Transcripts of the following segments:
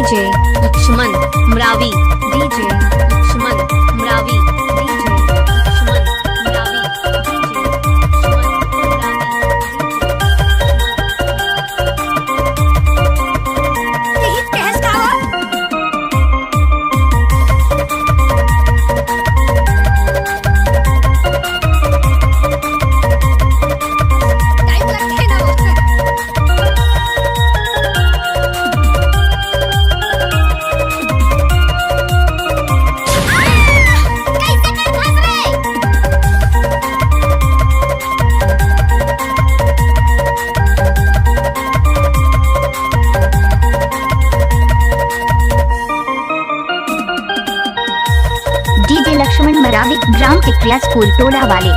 DJ Lakshman Maravi, DJ Lakshman Maravi, DJ Lakshman Maravi, DJ Lakshman Maravi, यही कहस का हो। टाइम लगते है ना वो। कैसे कर फंस रहे। DJ Lakshman Maravi, gram Tikaria school टोला वाले।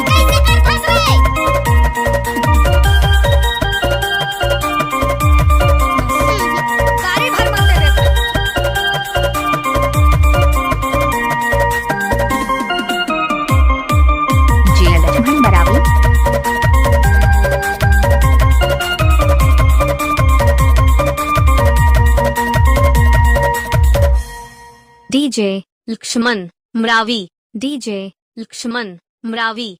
कैसे कर फंस रहे। गाड़ी भर मत दे रे। DJ Lakshman Maravi, DJ Lakshman Maravi, DJ Lakshman Maravi.